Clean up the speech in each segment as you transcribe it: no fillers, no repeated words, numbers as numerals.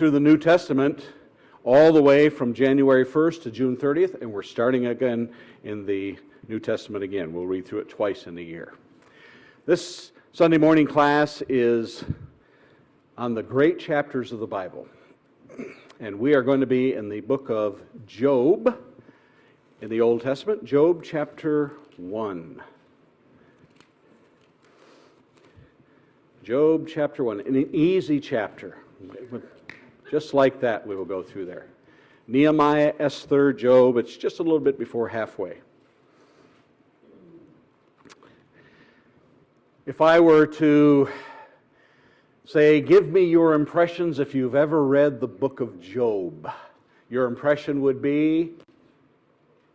Through the New Testament all the way from January 1st to June 30th, and we're starting again in the New Testament again. We'll read through it twice in a year. This Sunday morning class is on the great chapters of the Bible, and we are going to be in the book of Job in the Old Testament, Job chapter 1. Job chapter 1, an easy chapter. Just like that, we will go through there. Nehemiah, Esther, Job, it's just a little bit before halfway. If I were to say, give me your impressions if you've ever read the book of Job, your impression would be?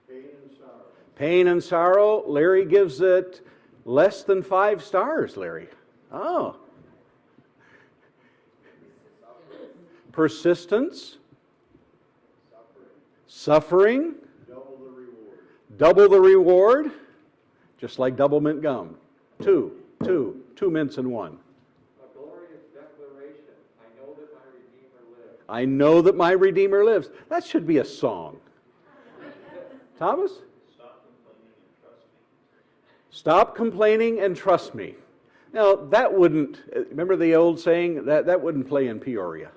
Pain and sorrow. Pain and sorrow. Larry gives it less than 5 stars, Larry. Oh. Persistence. Suffering. Double the reward. Double the reward. Just like double mint gum. Two mints in one. A glorious declaration. I know that my Redeemer lives. I know that my Redeemer lives. That should be a song. Thomas? Stop complaining and trust me. Stop complaining and trust me. Now, that wouldn't, remember the old saying? That wouldn't play in Peoria.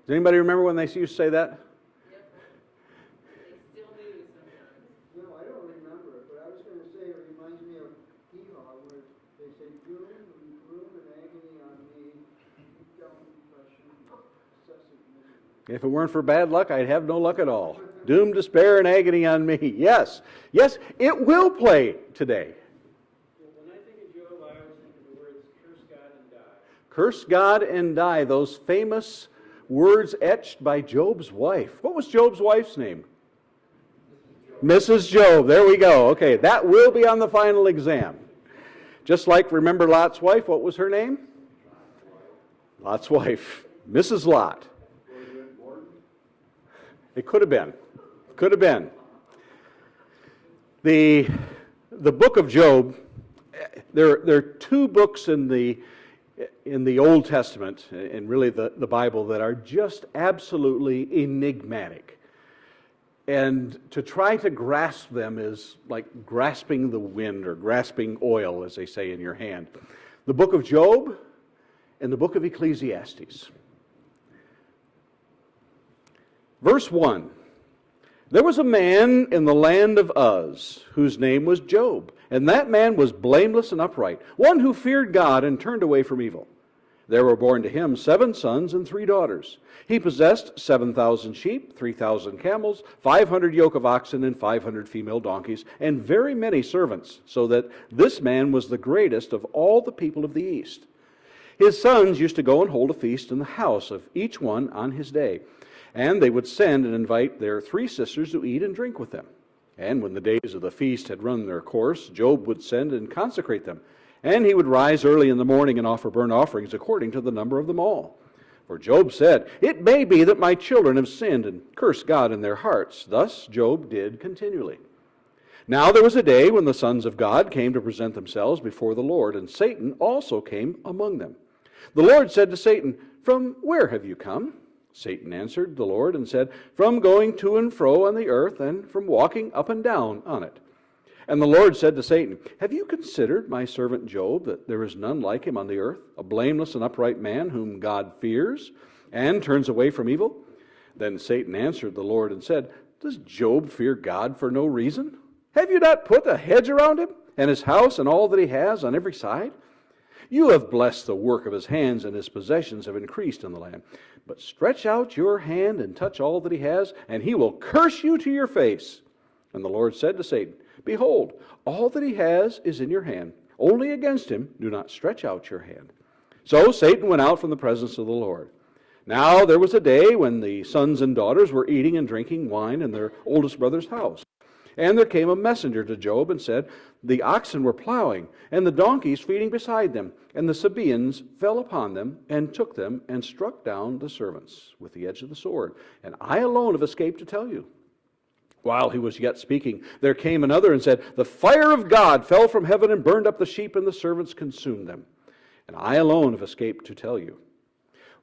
Does anybody remember when they used to say that? Yep. They still do sometimes. No, I don't remember it, but I was going to say it reminds me of Hee-Haw, where they say, gloom and agony on me, deep down depression, excessive misery. If it weren't for bad luck, I'd have no luck at all. Doom, despair, and agony on me. Yes, it will play today. When I think of Job, I always think of the words, curse God and die. Curse God and die, those famous words etched by Job's wife. What was Job's wife's name? Mrs. Job. There we go. Okay, that will be on the final exam. Just like, remember Lot's wife, what was her name? Lot's wife. Mrs. Lot. It could have been. Could have been. The book of Job, there are 2 books in the Old Testament, and really the Bible, that are just absolutely enigmatic. And to try to grasp them is like grasping the wind or grasping oil, as they say, in your hand. The book of Job and the book of Ecclesiastes. Verse 1. There was a man in the land of Uz, whose name was Job, and that man was blameless and upright, one who feared God and turned away from evil. There were born to him 7 sons and 3 daughters. He possessed 7,000 sheep, 3,000 camels, 500 yoke of oxen, and 500 female donkeys, and very many servants, so that this man was the greatest of all the people of the East. His sons used to go and hold a feast in the house of each one on his day, and they would send and invite their 3 sisters to eat and drink with them. And when the days of the feast had run their course, Job would send and consecrate them. And he would rise early in the morning and offer burnt offerings according to the number of them all. For Job said, "It may be that my children have sinned and cursed God in their hearts." Thus Job did continually. Now there was a day when the sons of God came to present themselves before the Lord, and Satan also came among them. The Lord said to Satan, "From where have you come?" Satan answered the Lord and said, "From going to and fro on the earth, and from walking up and down on it." And the Lord said to Satan, "Have you considered my servant Job, that there is none like him on the earth, a blameless and upright man whom God fears, and turns away from evil?" Then Satan answered the Lord and said, "Does Job fear God for no reason? Have you not put a hedge around him, and his house and all that he has on every side? You have blessed the work of his hands, and his possessions have increased in the land. But stretch out your hand and touch all that he has, and he will curse you to your face." And the Lord said to Satan, "Behold, all that he has is in your hand. Only against him do not stretch out your hand." So Satan went out from the presence of the Lord. Now there was a day when the sons and daughters were eating and drinking wine in their oldest brother's house. And there came a messenger to Job and said, "The oxen were plowing, and the donkeys feeding beside them, and the Sabaeans fell upon them, and took them, and struck down the servants with the edge of the sword. And I alone have escaped to tell you." While he was yet speaking, there came another and said, "The fire of God fell from heaven and burned up the sheep, and the servants consumed them. And I alone have escaped to tell you."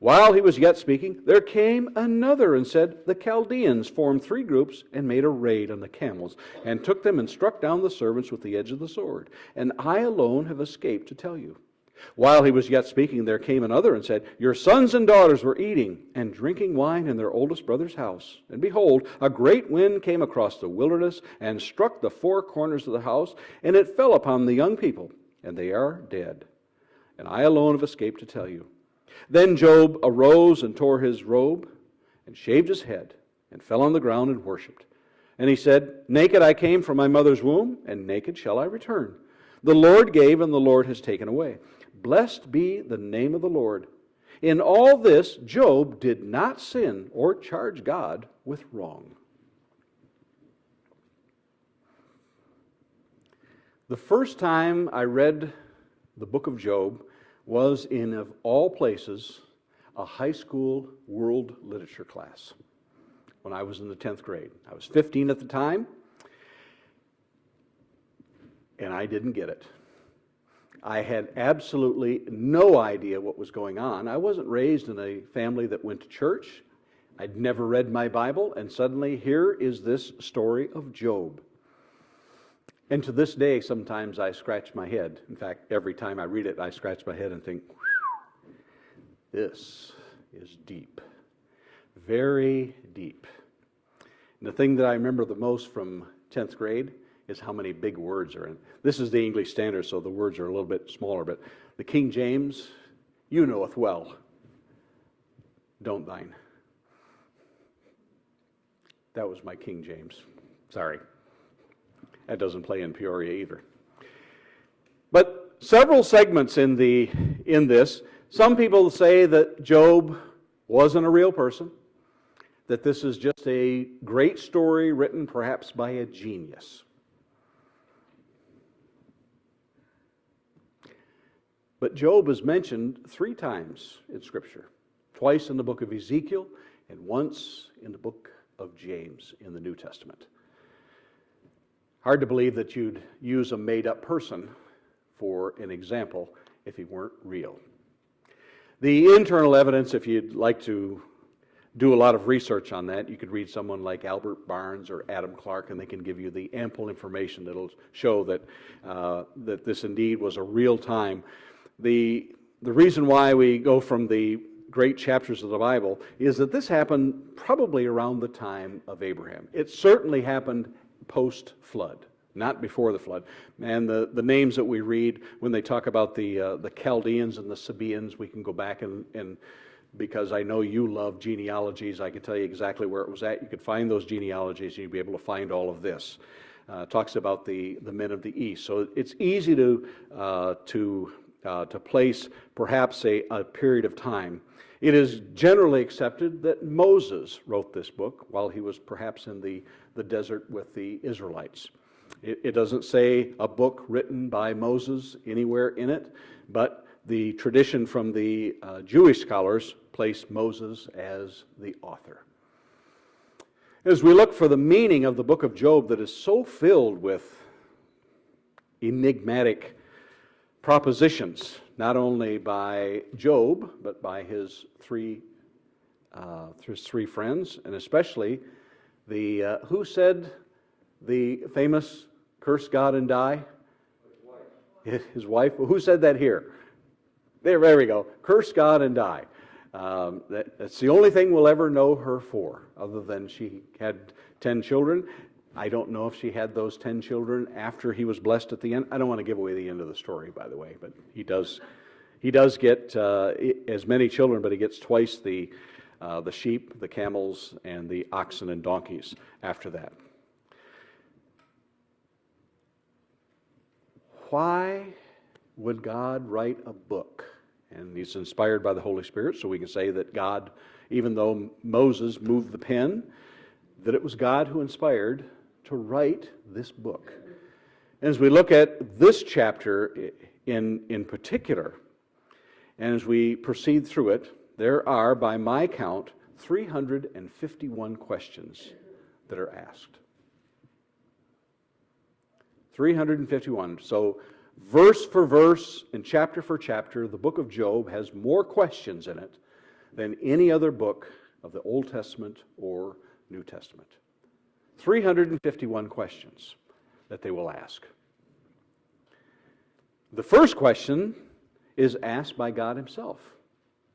While he was yet speaking, there came another and said, The Chaldeans formed 3 groups and made a raid on the camels, and took them and struck down the servants with the edge of the sword. And I alone have escaped to tell you. While he was yet speaking, there came another and said, Your sons and daughters were eating and drinking wine in their oldest brother's house. And behold, a great wind came across the wilderness and struck the 4 corners of the house, and it fell upon the young people, and they are dead. And I alone have escaped to tell you. Then Job arose and tore his robe and shaved his head and fell on the ground and worshipped. And he said, Naked I came from my mother's womb, and naked shall I return. The Lord gave, and the Lord has taken away. Blessed be the name of the Lord. In all this, Job did not sin or charge God with wrong. The first time I read the book of Job was in, of all places, a high school world literature class when I was in the 10th grade. I was 15 at the time, and I didn't get it. I had absolutely no idea what was going on. I wasn't raised in a family that went to church. I'd never read my Bible, and suddenly here is this story of Job. And to this day, sometimes I scratch my head. In fact, every time I read it, I scratch my head and think, this is deep. Very deep. And the thing that I remember the most from 10th grade is how many big words are in. This is the English Standard, so the words are a little bit smaller, but the King James, you knoweth well, don't thine. That was my King James. Sorry. That doesn't play in Peoria either. But several segments in this, some people say that Job wasn't a real person, that this is just a great story written perhaps by a genius. But Job is mentioned 3 times in Scripture, twice in the book of Ezekiel and once in the book of James in the New Testament. Hard to believe that you'd use a made-up person for an example if he weren't real. The internal evidence, if you'd like to do a lot of research on that, you could read someone like Albert Barnes or Adam Clark, and they can give you the ample information that'll show that that this indeed was a real time. The reason why we go from the great chapters of the Bible is that this happened probably around the time of Abraham. It certainly happened post-flood, not before the flood. And the names that we read when they talk about the Chaldeans and the Sabaeans, we can go back and because I know you love genealogies, I can tell you exactly where it was at. You could find those genealogies and you'd be able to find all of this. Talks about the men of the East. So it's easy to place perhaps a period of time. It is generally accepted that Moses wrote this book while he was perhaps in the desert with the Israelites. It doesn't say a book written by Moses anywhere in it, but the tradition from the Jewish scholars place Moses as the author. As we look for the meaning of the book of Job that is so filled with enigmatic propositions, not only by Job, but by his three friends, and especially the who said the famous curse God and die? His wife. Who said that here? There we go. Curse God and die. That's the only thing we'll ever know her for, other than she had 10 children. I don't know if she had those 10 children after he was blessed at the end. I don't want to give away the end of the story, by the way, but he does get as many children, but he gets twice the sheep, the camels, and the oxen and donkeys after that. Why would God write a book? And he's inspired by the Holy Spirit, so we can say that God, even though Moses moved the pen, that it was God who inspired to write this book. And as we look at this chapter in particular, and as we proceed through it, there are, by my count, 351 questions that are asked. 351. So verse for verse and chapter for chapter, the book of Job has more questions in it than any other book of the Old Testament or New Testament. 351 questions that they will ask. The first question is asked by God himself,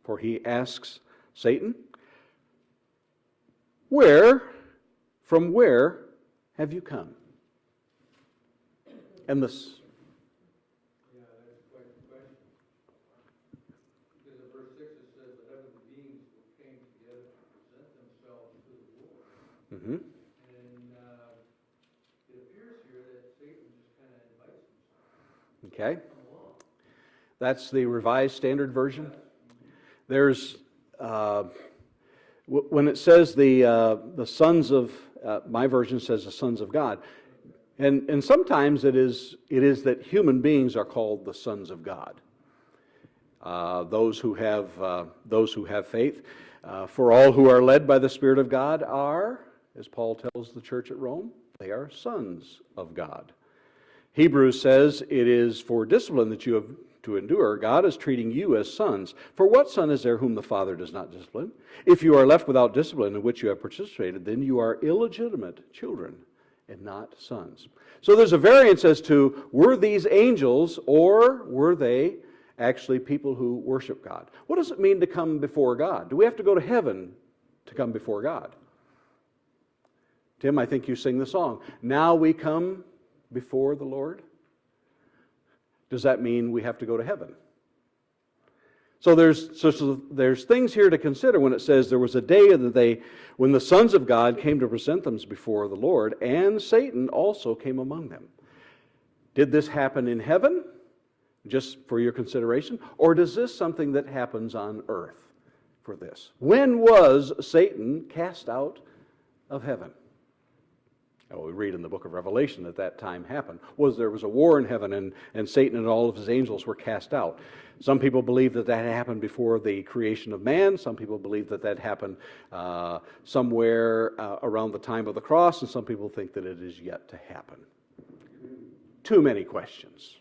for he asks Satan, from where have you come? And this, Yeah, that's quite the question. Because in verse 6 it says, the heavenly beings came together to present themselves to the Lord. mhm. And it appears here that Satan just kind of invites himself. Okay, Come along. that's the Revised Standard Version. There's when it says the sons of my version says the sons of God, and sometimes it is that human beings are called the sons of God. Those who have faith, for all who are led by the Spirit of God are, as Paul tells the church at Rome, they are sons of God. Hebrews says it is for discipline that you have to endure. God is treating you as sons. For what son is there whom the Father does not discipline? If you are left without discipline in which you have participated, then you are illegitimate children and not sons. So there's a variance as to, were these angels or were they actually people who worship God? What does it mean to come before God? Do we have to go to heaven to come before God? Tim, I think you sing the song, "Now we come before the Lord." Does that mean we have to go to heaven? So there's things here to consider when it says there was a day when the sons of God came to present them before the Lord, and Satan also came among them. Did this happen in heaven? Just for your consideration, or is this something that happens on earth for this? When was Satan cast out of heaven? We read in the book of Revelation that time happened. There was a war in heaven, and Satan and all of his angels were cast out. Some people believe that happened before the creation of man. Some people believe that happened somewhere around the time of the cross, and some people think that it is yet to happen. Too many questions.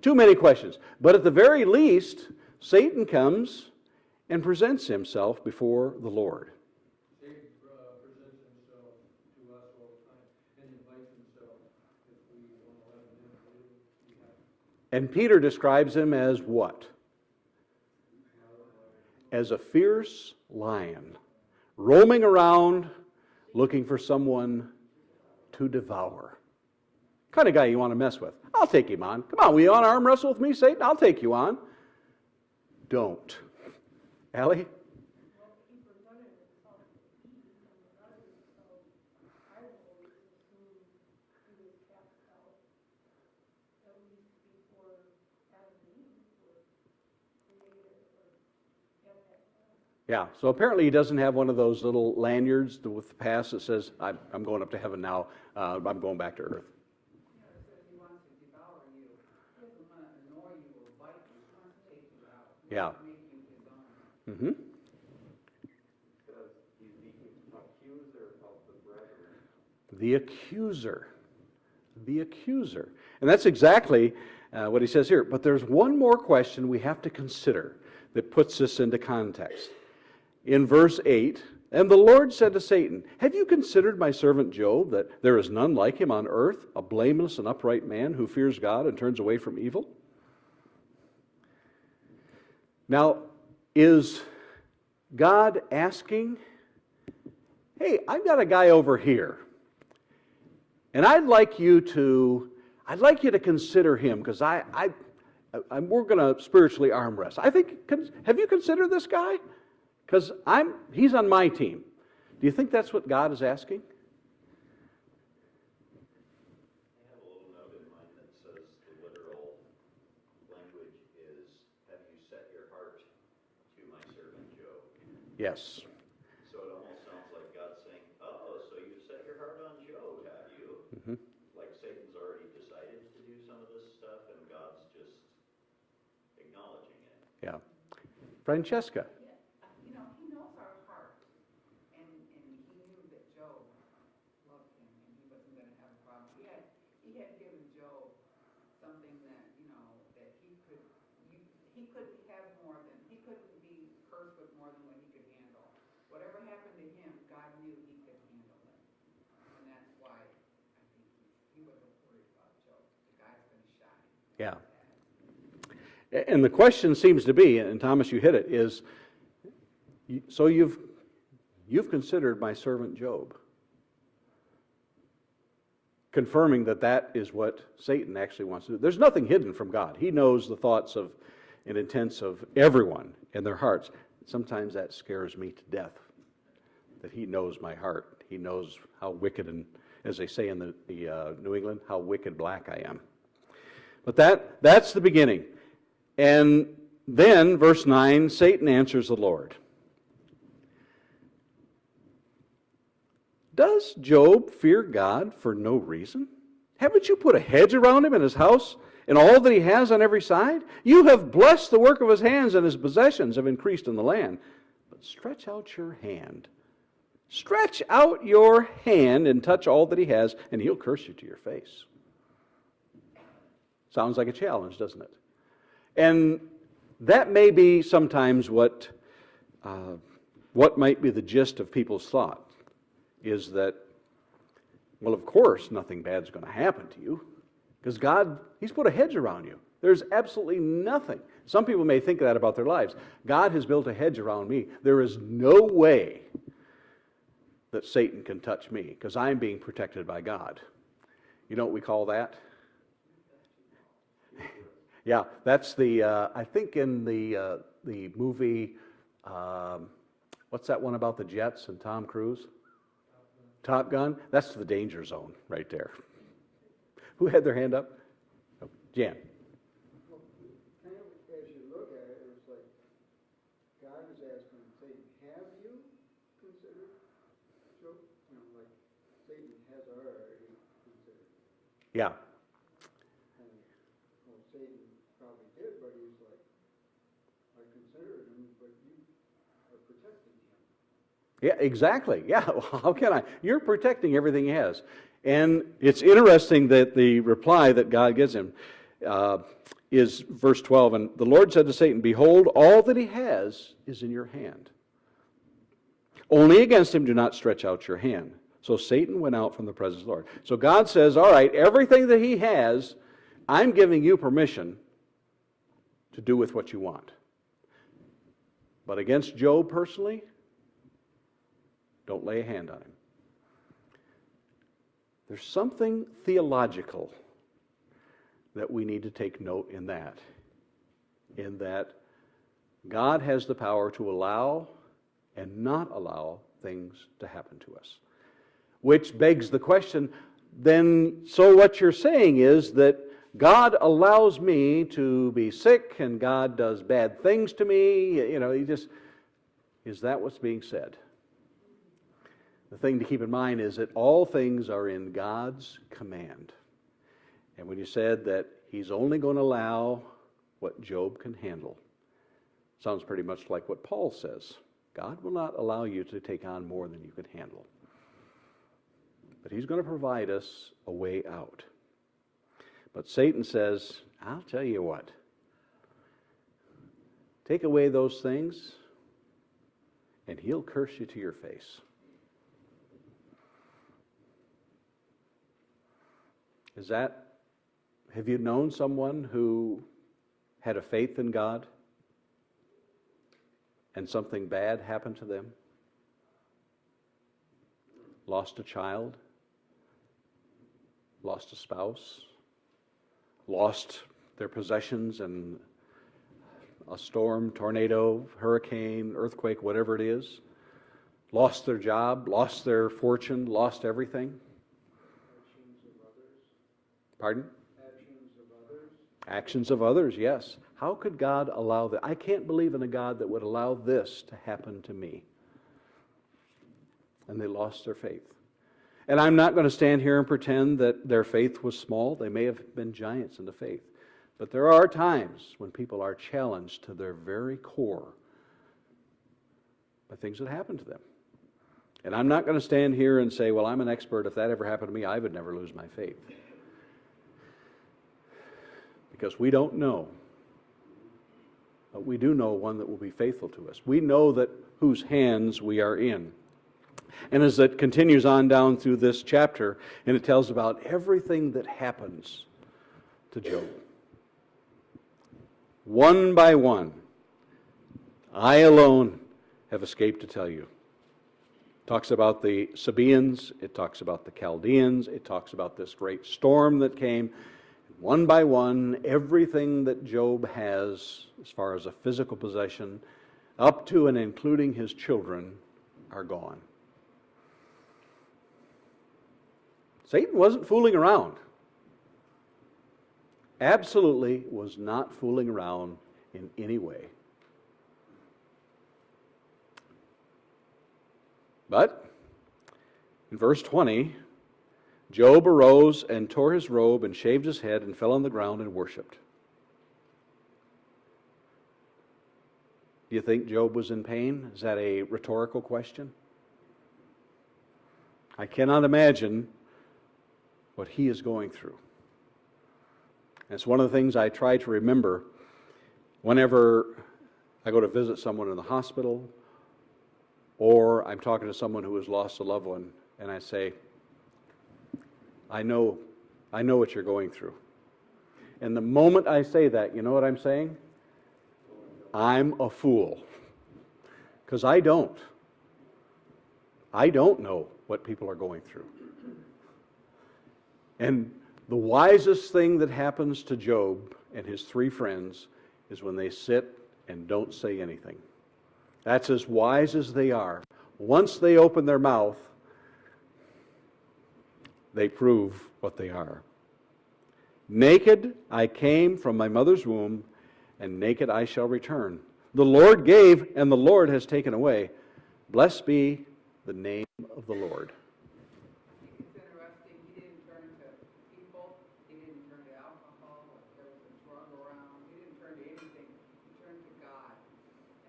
Too many questions. But at the very least, Satan comes and presents himself before the Lord. Satan presents himself to us all the time and invites himself if we want to let him in. And Peter describes him as what? As a fierce lion, roaming around looking for someone to devour. Kind of guy you want to mess with. I'll take him on. Come on, will you want to arm wrestle with me, Satan? I'll take you on. Don't. Allie? Yeah, so apparently he doesn't have one of those little lanyards with the pass that says, I'm going up to heaven now, I'm going back to earth. If he wants to devour you, he doesn't want to annoy you or bite you, he wants to take you out. He Yeah. wants to make you his own. Mm-hmm. Because he's the accuser of the brethren. The accuser. The accuser. And that's exactly what he says here. But there's one more question we have to consider that puts this into context. In verse 8, and the Lord said to Satan, "Have you considered my servant Job, that there is none like him on earth, a blameless and upright man who fears God and turns away from evil?" Now, is God asking, hey, I've got a guy over here, and I'd like you to consider him, because we're going to spiritually arm wrestle. Have you considered this guy? Because he's on my team. Do you think that's what God is asking? I have a little note in mind that says the literal language is, "Have you set your heart to my servant Job?" Yes. So it almost sounds like God saying, "Oh, so you've set your heart on Job, have you?" Mm-hmm. Like Satan's already decided to do some of this stuff, and God's just acknowledging it. Yeah. Francesca. You know, he knows our heart, and he knew that Job loved him, and he wasn't going to have a problem. He had given Job something that, that he couldn't have more than, he couldn't be cursed with more than what he could Yeah. And the question seems to be, and Thomas, you hit it, is, so you've considered my servant Job, confirming that that is what Satan actually wants to do. There's nothing hidden from God. He knows the thoughts of and intents of everyone in their hearts. Sometimes that scares me to death, that he knows my heart. He knows how wicked, and as they say in the New England, how wicked black I am. But that's the beginning. And then, verse 9, Satan answers the Lord. Does Job fear God for no reason? Haven't you put a hedge around him and his house and all that he has on every side? You have blessed the work of his hands, and his possessions have increased in the land. But stretch out your hand. Stretch out your hand and touch all that he has, and he'll curse you to your face. Sounds like a challenge, doesn't it? And that may be sometimes what might be the gist of people's thought, is that, well, of course, nothing bad's going to happen to you, because God, He's put a hedge around you. There's absolutely nothing. Some people may think that about their lives. God has built a hedge around me. There is no way that Satan can touch me, because I'm being protected by God. You know what we call that? Yeah, that's the, I think in the movie, what's that one about the jets and Tom Cruise? Top Gun? That's the danger zone right there. Who had their hand up? Oh, Jan. Well, kind of as you look at it, it's like God is asking Satan, have you considered Job? You know, like Satan has already considered. Yeah. And well, Satan probably did, but he's like, I considered him, but you are protecting him. Yeah, exactly. Yeah, well, how can I? You're protecting everything he has. And it's interesting that the reply that God gives him is verse 12. And the Lord said to Satan, behold, all that he has is in your hand. Only against him do not stretch out your hand. So Satan went out from the presence of the Lord. So God says, all right, everything that he has, I'm giving you permission to do with what you want. But against Job personally, don't lay a hand on him. There's something theological that we need to take note in that God has the power to allow and not allow things to happen to us. Which begs the question, then, so what you're saying is that God allows me to be sick and God does bad things to me? You know, is that what's being said? The thing to keep in mind is that all things are in God's command. And when you said that He's only going to allow what Job can handle, sounds pretty much like what Paul says. God will not allow you to take on more than you can handle. But He's going to provide us a way out. But Satan says, I'll tell you what. Take away those things, and he'll curse you to your face. Have you known someone who had a faith in God and something bad happened to them? Lost a child? Lost a spouse? Lost their possessions in a storm, tornado, hurricane, earthquake, whatever it is? Lost their job? Lost their fortune? Lost everything? Actions of others. Pardon? Actions of others. Actions of others, yes. How could God allow that? I can't believe in a God that would allow this to happen to me. And they lost their faith. And I'm not going to stand here and pretend that their faith was small. They may have been giants in the faith. But there are times when people are challenged to their very core by things that happen to them. And I'm not going to stand here and say, well, I'm an expert. If that ever happened to me, I would never lose my faith. Because we don't know. But we do know one that will be faithful to us. We know that whose hands we are in. And as it continues on down through this chapter, and it tells about everything that happens to Job. one by one. I alone have escaped to tell you. It talks about the Sabaeans, it talks about the Chaldeans, it talks about this great storm that came. One by one, everything that Job has, as far as a physical possession, up to and including his children, are gone. Satan wasn't fooling around. Absolutely was not fooling around in any way. But in verse 20, Job arose and tore his robe and shaved his head and fell on the ground and worshipped. Do you think Job was in pain? Is that a rhetorical question? I cannot imagine what he is going through. It's one of the things I try to remember whenever I go to visit someone in the hospital, or I'm talking to someone who has lost a loved one, and I say, I know what you're going through. And the moment I say that, you know what I'm saying? I'm a fool. Because I don't. I don't know what people are going through. And the wisest thing that happens to Job and his three friends is when they sit and don't say anything. That's as wise as they are. Once they open their mouth, they prove what they are. Naked I came from my mother's womb, and naked I shall return. The Lord gave, and the Lord has taken away. Blessed be the name of the Lord. It's interesting, he didn't turn to people, he didn't turn to alcohol, if there was a drug around, he didn't turn to anything, he turned to God.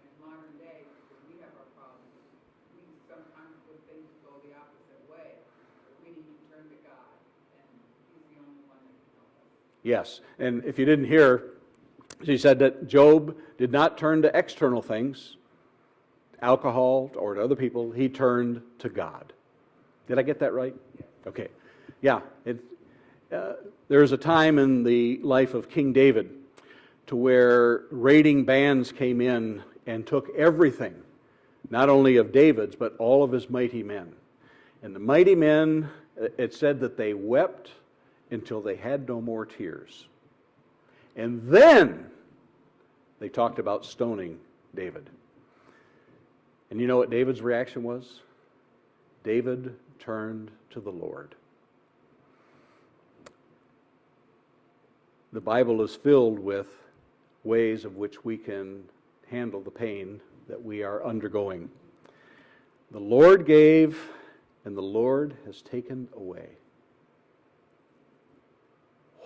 And in modern day, because we have our problems, we sometimes would things go the opposite way, but we need to turn to God, and he's the only one that can help us. Yes, and if you didn't hear, she said that Job did not turn to external things, alcohol or to other people. He turned to God. Did I get that right? Okay. Yeah. There was a time in the life of King David to where raiding bands came in and took everything, not only of David's, but all of his mighty men. And the mighty men, it said that they wept until they had no more tears. And then they talked about stoning David. And you know what David's reaction was? David turned to the Lord. The Bible is filled with ways of which we can handle the pain that we are undergoing. The Lord gave, and the Lord has taken away.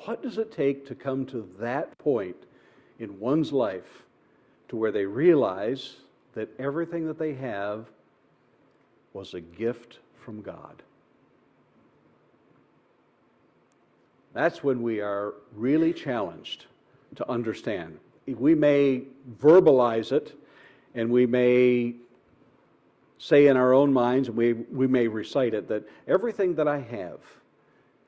What does it take to come to that point in one's life to where they realize that everything that they have was a gift from God? That's when we are really challenged to understand. We may verbalize it, and we may say in our own minds, and we may recite it, that everything that I have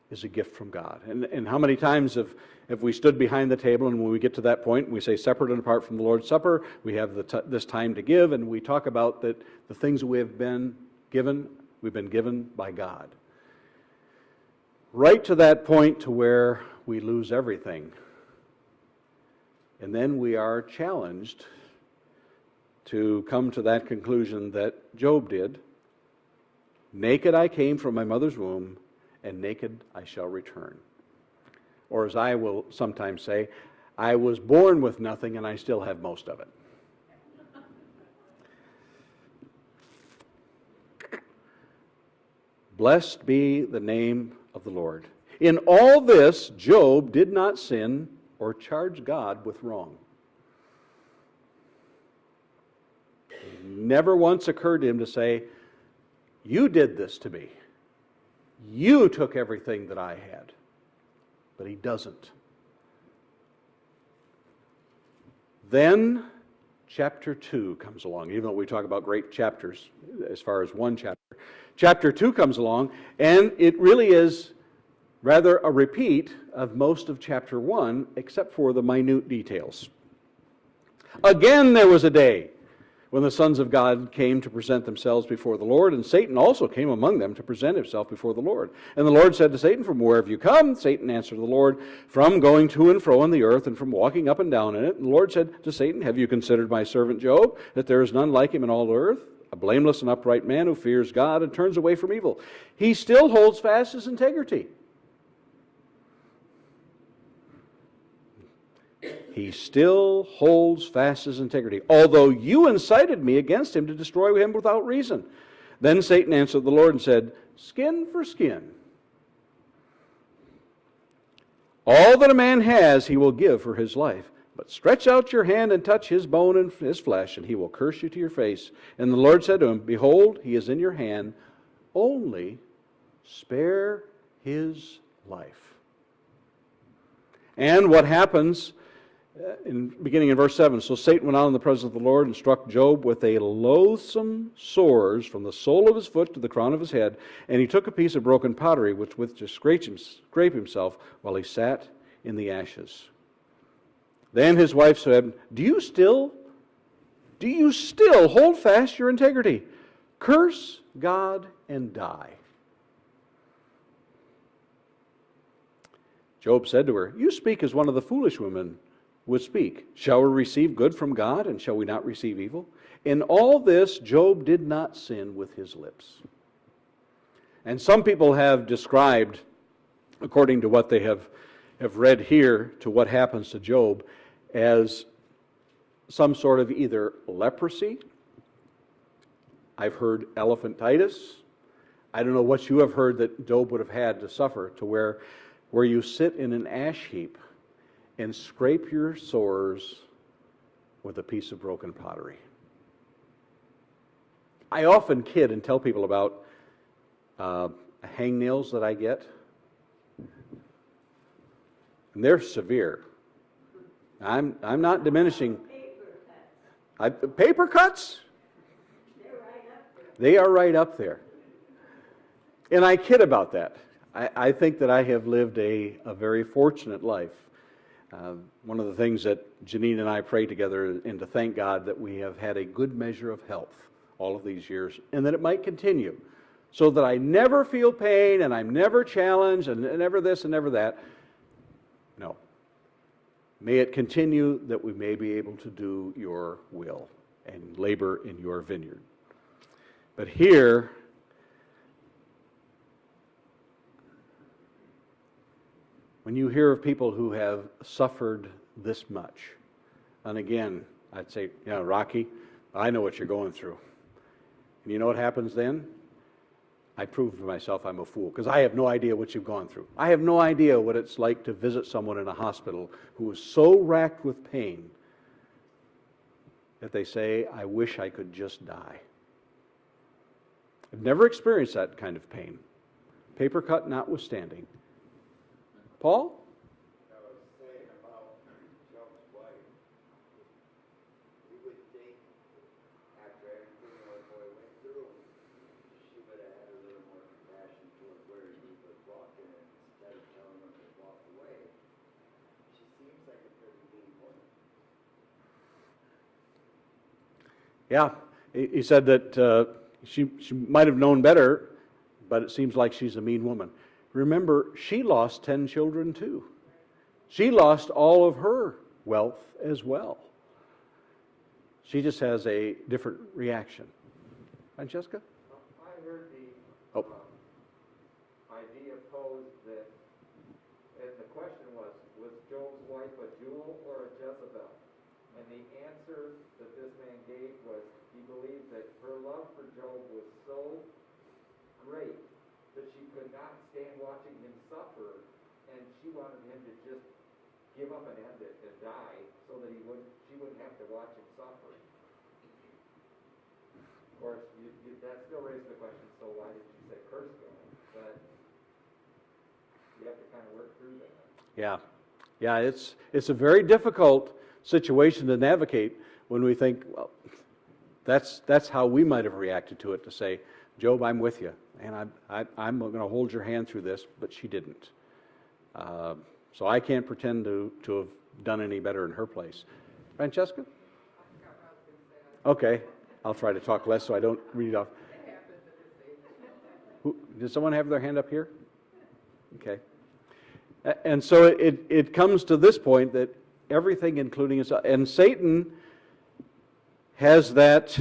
is a gift from God. And how many times have we stood behind the table, and when we get to that point, we say, separate and apart from the Lord's Supper, we have this time to give, and we talk about that the things that we have been given, we've been given by God. Right to that point to where we lose everything. And then we are challenged to come to that conclusion that Job did. Naked I came from my mother's womb, and naked I shall return. Or as I will sometimes say, I was born with nothing and I still have most of it. Blessed be the name of the Lord. In all this, Job did not sin or charge God with wrong. It never once occurred to him to say, you did this to me. You took everything that I had. But he doesn't. Then chapter 2 comes along, even though we talk about great chapters as far as one chapter. Chapter 2 comes along, and it really is rather a repeat of most of chapter 1, except for the minute details. Again there was a day when the sons of God came to present themselves before the Lord, and Satan also came among them to present himself before the Lord. And the Lord said to Satan, "From where have you come?" Satan answered the Lord, "From going to and fro on the earth, and from walking up and down in it." And the Lord said to Satan, "Have you considered my servant Job, that there is none like him in all the earth? A blameless and upright man who fears God and turns away from evil. He still holds fast his integrity." He still holds fast his integrity, although you incited me against him to destroy him without reason. Then Satan answered the Lord and said, "Skin for skin. All that a man has he will give for his life. But stretch out your hand and touch his bone and his flesh, and he will curse you to your face." And the Lord said to him, "Behold, he is in your hand. Only spare his life." And what happens, beginning in verse 7, "So Satan went out in the presence of the Lord and struck Job with a loathsome sores from the sole of his foot to the crown of his head. And he took a piece of broken pottery with to scrape himself while he sat in the ashes." Then his wife said, Do you still hold fast your integrity? Curse God and die." Job said to her, "You speak as one of the foolish women would speak. Shall we receive good from God, and shall we not receive evil?" In all this, Job did not sin with his lips. And some people have described, according to what they have read here, to what happens to Job, as some sort of either leprosy. I've heard elephantitis. I don't know what you have heard that Job would have had to suffer, to where you sit in an ash heap and scrape your sores with a piece of broken pottery. I often kid and tell people about hangnails that I get, and they're severe. I'm not diminishing. Paper cuts? They are right up there. And I kid about that. I think that I have lived a very fortunate life. One of the things that Janine and I pray together and to thank God that we have had a good measure of health all of these years, and that it might continue, so that I never feel pain and I'm never challenged and never this and never that. No. May it continue that we may be able to do your will and labor in your vineyard. But here, when you hear of people who have suffered this much, and again, I'd say, yeah, Rocky, I know what you're going through. And you know what happens then? I prove to myself I'm a fool, because I have no idea what you've gone through. I have no idea what it's like to visit someone in a hospital who is so racked with pain that they say, I wish I could just die. I've never experienced that kind of pain, paper cut notwithstanding. Paul? I was saying about Job's wife, you would think after everything our boy went through, she would have had a little more compassion toward where he was walking, and instead of telling him to walk away. She seems like a pretty mean woman. Yeah, he said that she might have known better, but it seems like she's a mean woman. Remember, she lost 10 children too. She lost all of her wealth as well. She just has a different reaction. Francesca? I heard the idea posed that, and the question was Job's wife a Jewel or a Jezebel? And the answer that this man gave was he believed that her love for Job was so great that she could not stand watching him suffer, and she wanted him to just give up and end it and die so that she wouldn't have to watch him suffer. Of course, that still raises the question, so why did you say curse God? But you have to kind of work through that. Yeah, it's a very difficult situation to navigate when we think, well, that's how we might have reacted to it, to say, Job, I'm with you, and I'm going to hold your hand through this, but she didn't. So I can't pretend to have done any better in her place. Francesca? Okay, I'll try to talk less so I don't read off. Did someone have their hand up here? Okay. And so it comes to this point that everything, including us, and Satan has that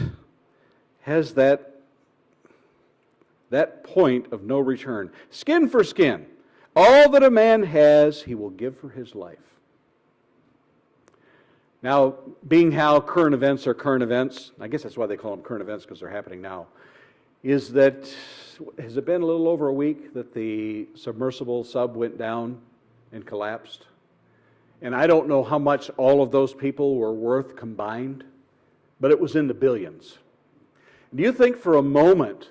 point of no return. Skin for skin. All that a man has, he will give for his life. Now, being how current events are current events, I guess that's why they call them current events, because they're happening now, is that, has it been a little over a week that the submersible sub went down and collapsed? And I don't know how much all of those people were worth combined, but it was in the billions. Do you think for a moment,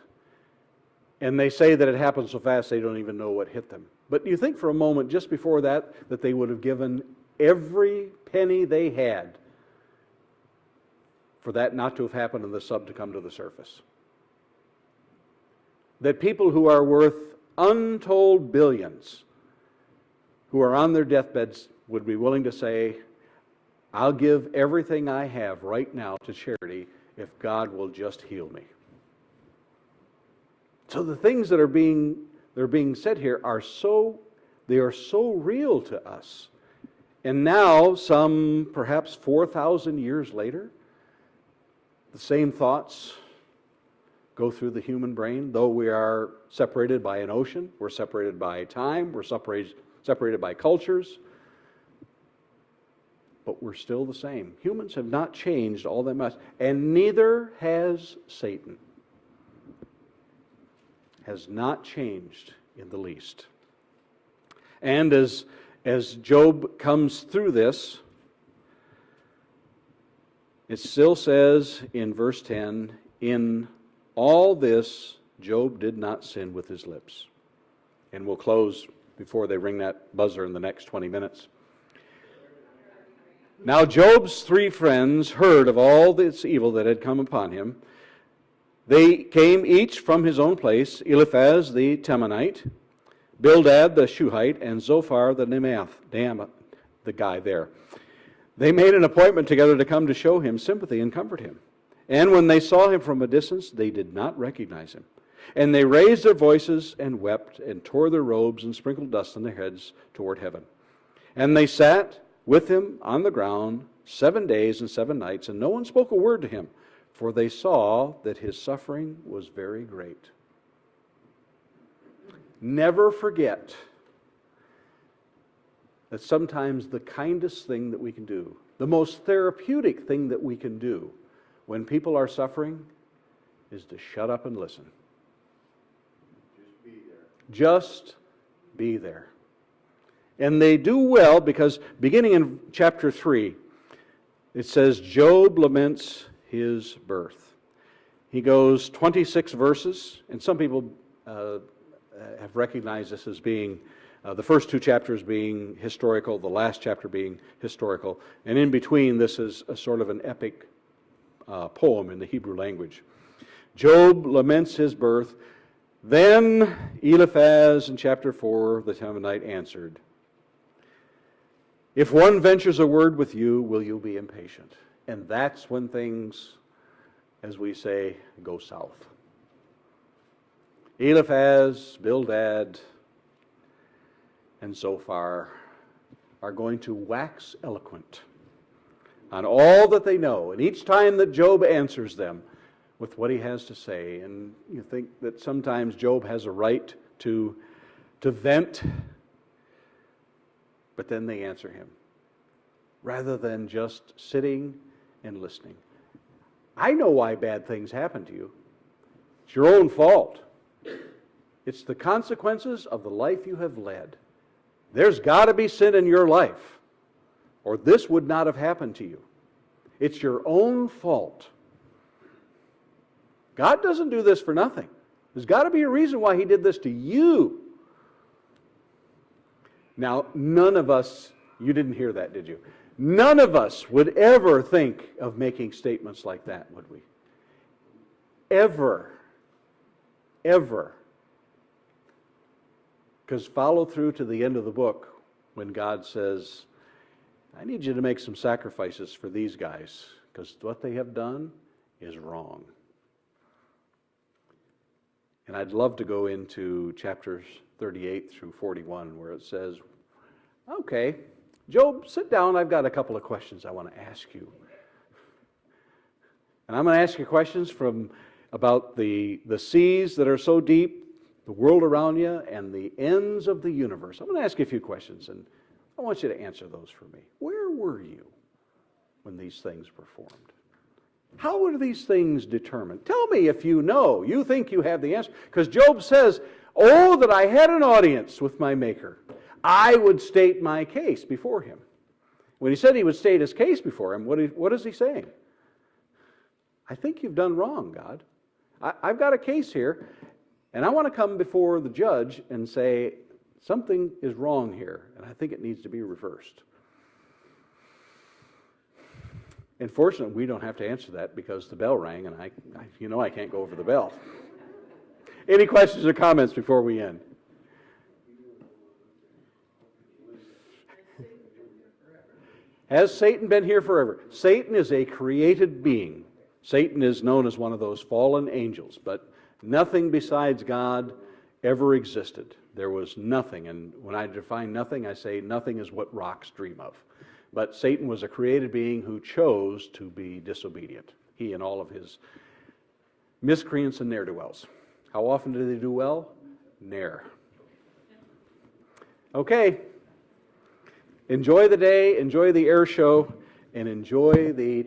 and they say that it happened so fast they don't even know what hit them, but do you think for a moment just before that they would have given every penny they had for that not to have happened and the sub to come to the surface? That people who are worth untold billions, who are on their deathbeds, would be willing to say, I'll give everything I have right now to charity if God will just heal me. So the things that are being said here are so real to us. And now, some perhaps 4,000 years later, the same thoughts go through the human brain. Though we are separated by an ocean, we're separated by time, we're separated by cultures, but we're still the same. Humans have not changed all that much, and neither has Satan. Has not changed in the least. And as Job comes through this, it still says in verse 10, in all this Job did not sin with his lips. And we'll close before they ring that buzzer in the next 20 minutes. Now Job's 3 friends heard of all this evil that had come upon him. They came each from his own place, Eliphaz the Temanite, Bildad the Shuhite, and Zophar the Nemath, the guy there. They made an appointment together to come to show him sympathy and comfort him. And when they saw him from a distance, they did not recognize him. And they raised their voices and wept and tore their robes and sprinkled dust on their heads toward heaven. And they sat with him on the ground 7 days and 7 nights, and no one spoke a word to him, for they saw that his suffering was very great. Never forget that sometimes the kindest thing that we can do, the most therapeutic thing that we can do when people are suffering, is to shut up and listen. Just be there. Just be there. And they do well because beginning in chapter 3, it says, Job laments his birth. He goes 26 verses, and some people have recognized this as being the first 2 chapters being historical, the last chapter being historical, and in between this is a sort of an epic poem in the Hebrew language. Job laments his birth. Then Eliphaz in chapter 4, the Temanite, answered, if one ventures a word with you, will you be impatient? And that's when things, as we say, go south. Eliphaz, Bildad, and Zophar are going to wax eloquent on all that they know. And each time that Job answers them with what he has to say, and you think that sometimes Job has a right to vent, but then they answer him, rather than just sitting and listening. I know why bad things happen to you. It's your own fault. It's the consequences of the life you have led. There's got to be sin in your life, or this would not have happened to you. It's your own fault. God doesn't do this for nothing. There's got to be a reason why He did this to you. Now, none of us, you didn't hear that, did you? None of us would ever think of making statements like that, would we? Ever. Ever. Because follow through to the end of the book when God says, I need you to make some sacrifices for these guys, because what they have done is wrong. And I'd love to go into chapters 38 through 41 where it says, okay, Job, sit down. I've got a couple of questions I want to ask you. And I'm going to ask you questions about the seas that are so deep, the world around you, and the ends of the universe. I'm going to ask you a few questions, and I want you to answer those for me. Where were you when these things were formed? How were these things determined? Tell me if you know. You think you have the answer. Because Job says, oh, that I had an audience with my Maker. I would state my case before him. When he said he would state his case before him, what is he saying? I think you've done wrong, God. I've got a case here, and I want to come before the judge and say, something is wrong here, and I think it needs to be reversed. And fortunately, we don't have to answer that because the bell rang, and I can't go over the bell. Any questions or comments before we end? Has Satan been here forever? Satan is a created being. Satan is known as one of those fallen angels, but nothing besides God ever existed. There was nothing, and when I define nothing, I say nothing is what rocks dream of. But Satan was a created being who chose to be disobedient. He and all of his miscreants and ne'er-do-wells. How often do they do well? Ne'er. Okay. Enjoy the day, enjoy the air show, and enjoy the